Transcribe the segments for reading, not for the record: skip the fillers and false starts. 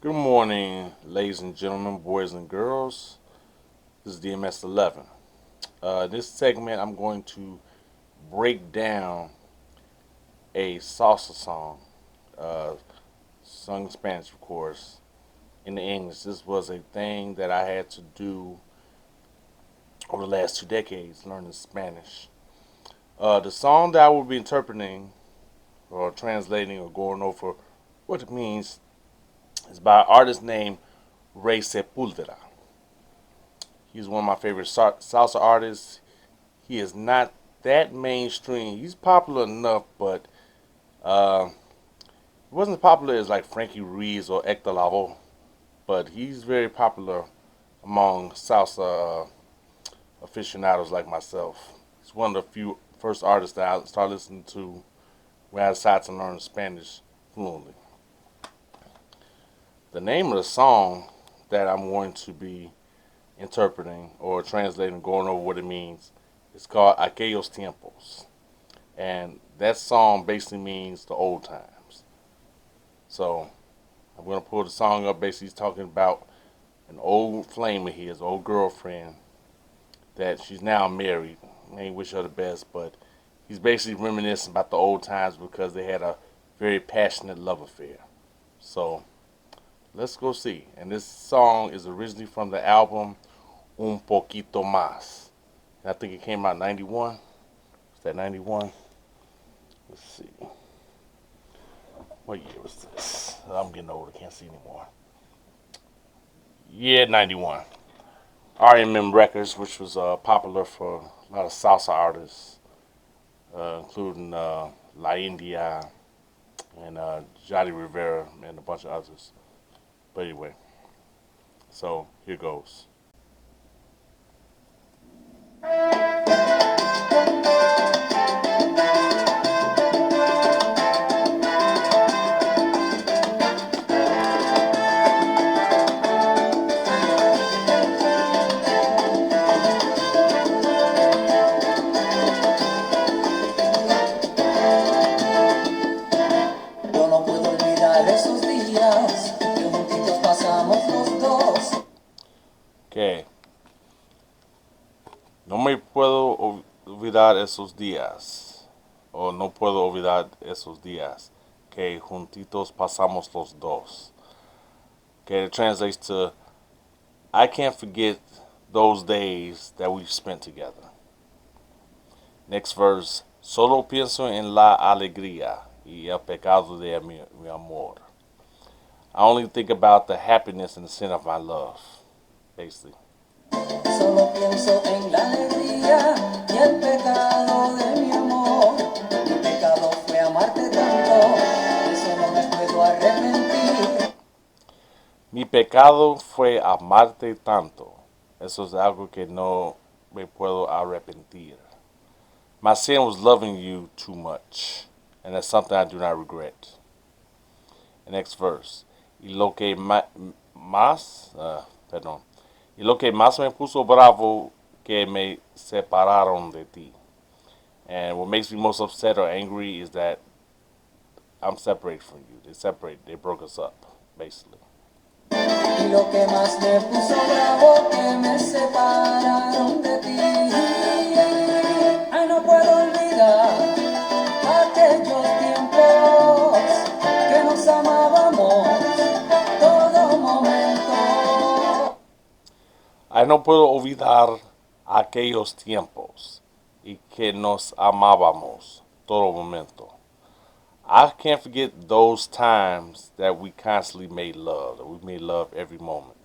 Good morning, ladies and gentlemen, boys and girls. This is DMS11. This segment, I'm going to break down a salsa song, uh, sung in Spanish, of course, in English. This was a thing that I had to do over the last 2 decades, learning Spanish. The song that I will be interpreting or translating or going over what it means is by an artist named Ray Sepúlveda. He's one of my favorite salsa artists. He is not that mainstream. He's popular enough, but he wasn't as popular as like Frankie Ruiz or Hector Lavoe. But he's very popular among salsa aficionados like myself. He's one of the few first artists that I started listening to when I decided to learn Spanish fluently. The name of the song that I'm going to be interpreting or translating, going over what it means, is called Aquellos Tiempos. And that song basically means the old times. So I'm going to pull the song up. Basically, he's talking about an old flame of his, old girlfriend, that she's now married. I ain't wish her the best, but he's basically reminiscing about the old times because they had a very passionate love affair. So let's go see. And this song is originally from the album Un Poquito Más. And I think it came out in 91. Is that 91? Let's see. What year was this? I'm getting old. I can't see anymore. Yeah, 91. RMM Records, which was popular for a lot of salsa artists, including La India and Johnny Rivera and a bunch of others. But anyway, so here goes. Yo no puedo olvidar esos días que juntitos pasamos los dos. Okay. No me puedo olvidar esos días. O no puedo olvidar esos días que juntitos pasamos los dos. Okay, it translates to I can't forget those days that we've spent together. Next verse. Solo pienso en la alegría y el pecado de mi amor. I only think about the happiness and the sin of my love, basically. Solo pienso en la alegría y el pecado de mi amor. Mi pecado fue amarte tanto, de eso no me puedo arrepentir. Mi pecado fue amarte tanto. Eso es algo que no me puedo arrepentir. My sin was loving you too much, and that's something I do not regret. The next verse. Y lo que más, perdón. Y lo que más me puso bravo que me separaron de ti. And what makes me most upset or angry is that I'm separated from you. They broke us up, basically. Y lo que más me puso bravo que me separaron de ti. Ay, no puedo olvidar aquellos tiempos que nos amábamos todo momento. I no puedo olvidar aquellos tiempos y que nos amábamos todo momento. I can't forget those times that we constantly made love, that we made love every moment.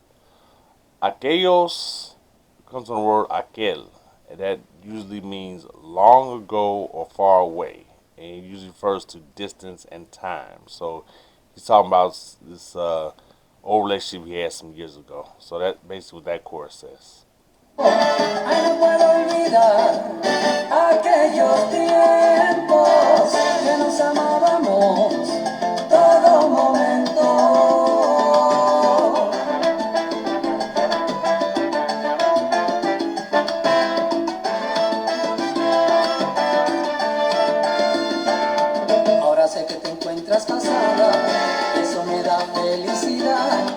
Aquellos comes from the word aquel, and that usually means long ago or far away, and it usually refers to distance and time. So he's talking about this old relationship he had some years ago. So that basically what that chorus says. Ay, no puedo olvidar aquellos tiempos que nos amábamos todo momento. Ahora sé que te encuentras casada, eso me da felicidad.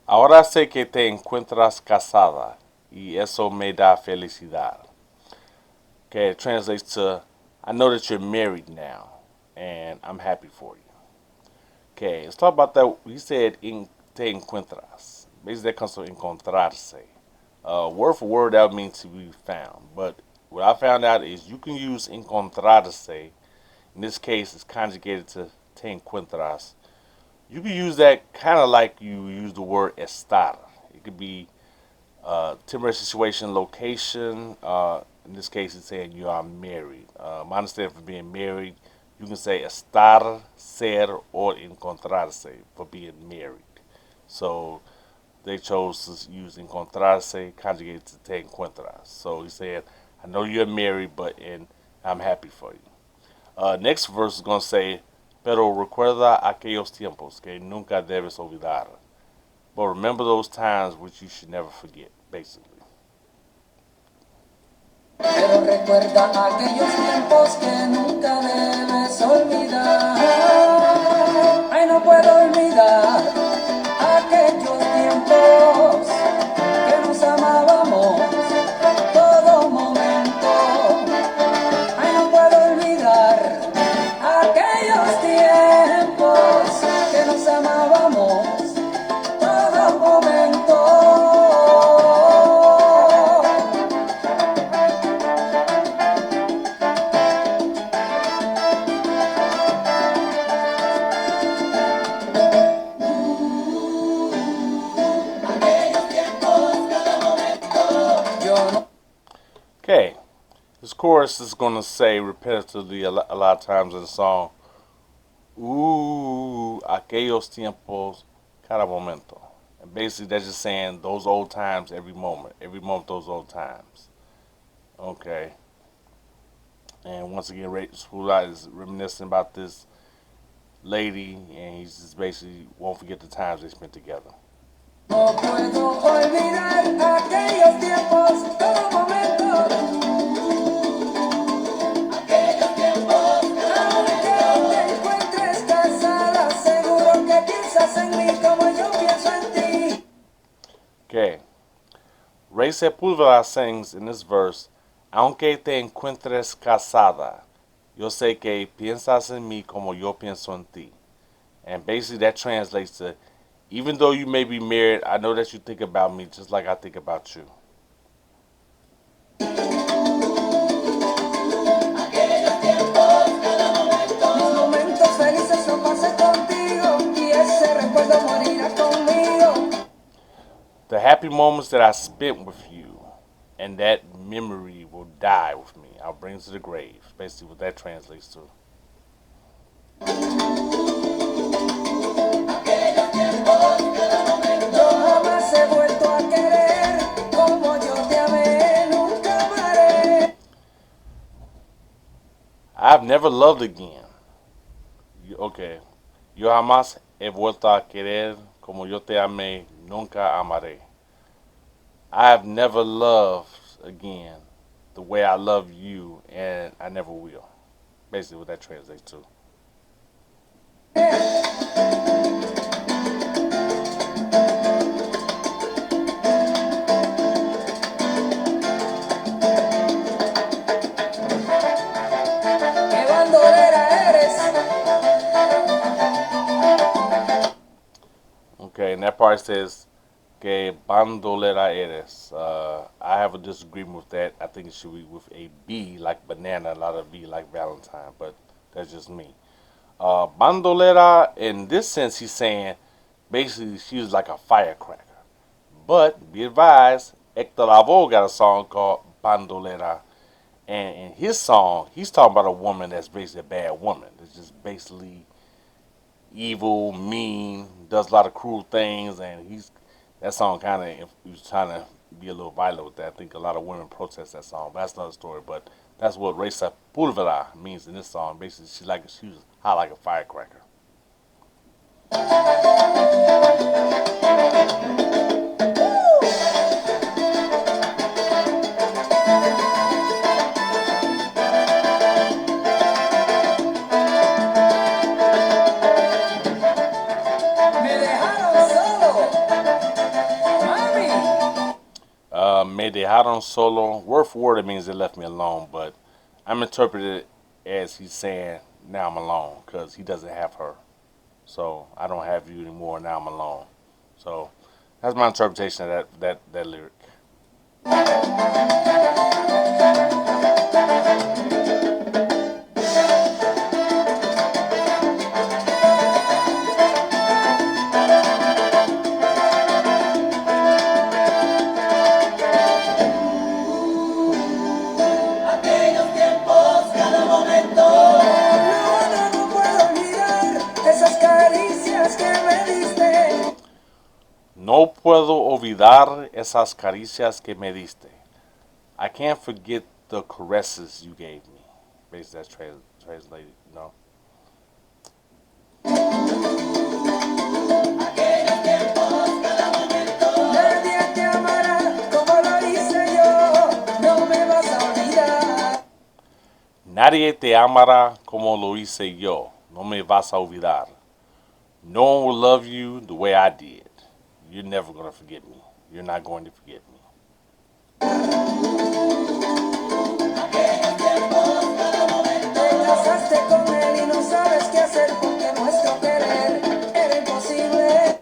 Ahora sé que te encuentras casada y eso me da felicidad. Okay, it translates to, I know that you're married now and I'm happy for you. Okay, let's talk about that. He said, te encuentras. Basically, that comes from encontrarse. Word for word, that would mean to be found. But what I found out is you can use encontrarse. In this case, it's conjugated to te encuentras. You can use that kind of like you use the word estar. It could be temporary situation, location. In this case, it's saying you are married. My understanding for being married, you can say estar, ser, or encontrarse for being married. So they chose to use encontrarse conjugated to te encuentras. So he said, I know you're married, but and I'm happy for you. Next verse is going to say, pero recuerda aquellos tiempos que nunca debes olvidar. But remember those times which you should never forget, basically. Pero recuerda aquellos tiempos que nunca debes olvidar. Ay, no puedo olvidar aquellos tiempos que nos amábamos todo momento. Ay, no puedo olvidar aquellos tiempos que nos amábamos todo momento. Okay, this chorus is going to say repetitively a lot of times in the song, aquellos tiempos, cada momento. And basically, that's just saying those old times every moment, those old times. Okay. And once again, Ray Sepúlveda is reminiscing about this lady, and he's just basically won't forget the times they spent together. No puedo olvidar aquellos tiempos, todo momento. Aquellos tiempos, aunque te encuentres casada, seguro que piensas en mí como yo pienso en ti. Okay. Ray Sepúlveda sings in this verse, aunque te encuentres casada, yo sé que piensas en mí como yo pienso en ti. And basically that translates to, even though you may be married, I know that you think about me just like I think about you. Aquellos tiempos, cada momento. Mis momentos felices los pasé contigo y ese recuerdo morirá conmigo. The happy moments that I spent with you, and that memory will die with me. I'll bring it to the grave. Basically what that translates to. Aquellos tiempos, cada momento. Yo jamás he vuelto a querer como yo te amé, nunca amaré. I've never loved again. Okay. Yo jamás he vuelto a querer como yo te amé, nunca amaré. I have never loved again the way I love you, and I never will. Basically, what that translates to. Qué bandolera eres. Okay, and that part says, que bandolera eres. I have a disagreement with that. I think it should be with a B like banana, not a V like Valentine, but that's just me. Bandolera, in this sense, he's saying basically she was like a firecracker. But be advised, Hector Lavoe got a song called Bandolera. And in his song, he's talking about a woman that's basically a bad woman. That's just basically evil, mean, does a lot of cruel things, and that song kind of he was trying to be a little violent with that. I think a lot of women protest that song, but that's another story. But that's what Ray Sepúlveda means in this song. Basically, she was hot like a firecracker. Me dejaron solo. dejaron solo. Word for word, it means they left me alone, but I'm interpreting it as he's saying, now I'm alone, because he doesn't have her. So I don't have you anymore, now I'm alone. So that's my interpretation of that lyric. Aquellos tiempos, cada momento. No, no puedo olvidar esas caricias que me diste. No puedo olvidar esas caricias que me diste. I can't forget the caresses you gave me. Basically, that's translated, you know. Aquellos tiempos, cada momento. Nadie te amará como lo hice yo. No me vas a olvidar. Nadie te amará como lo hice yo. No me vas a olvidar. No one will love you the way I did. You're never going to forget me. You're not going to forget me. Aquellos tiempos, cada momento. Te casaste con él y no sabes qué hacer porque nuestro querer era imposible.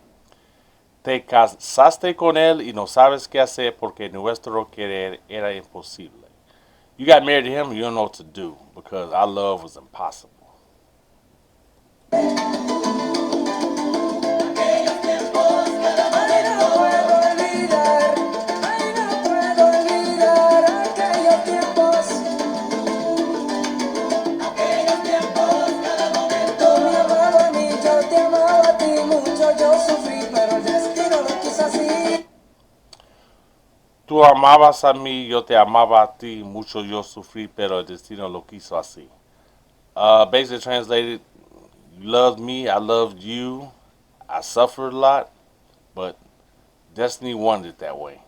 Te casaste con él y no sabes qué hacer porque nuestro querer era imposible. You got married to him and you don't know what to do because our love was impossible. Aquellos tiempos, cada momento. Ay, no puedo olvidar. Ay, no puedo olvidar aquellos tiempos. Aquellos tiempos, cada momento. Tú me amabas a mí, yo te amaba a ti. Mucho yo sufrí, pero el destino lo quiso así. Tú amabas a mí, yo te amaba a ti, mucho yo sufrí, pero el destino lo quiso así. Basically translated, you loved me, I loved you, I suffered a lot, but destiny wanted it that way.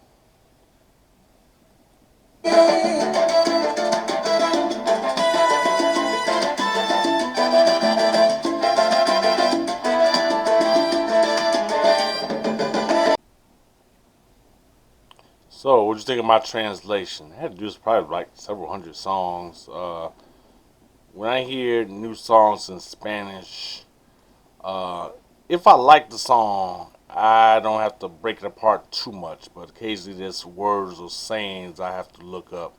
So, what you think of my translation? I had to do this probably like several hundred songs. When I hear new songs in Spanish, uh, if I like the song, I don't have to break it apart too much. But occasionally, there's words or sayings I have to look up,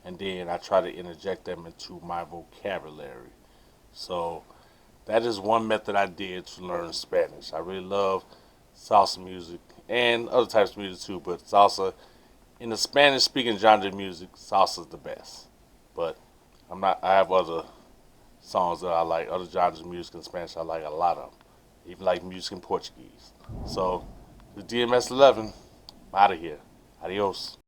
and then I try to interject them into my vocabulary. So that is one method I did to learn Spanish. I really love salsa music and other types of music too, but salsa in the Spanish speaking genre of music, salsa is the best. But I'm not. I have other songs that I like, other genres of music in Spanish. I like a lot of them, even like music in Portuguese. So the DMS11, I'm out of here. Adios.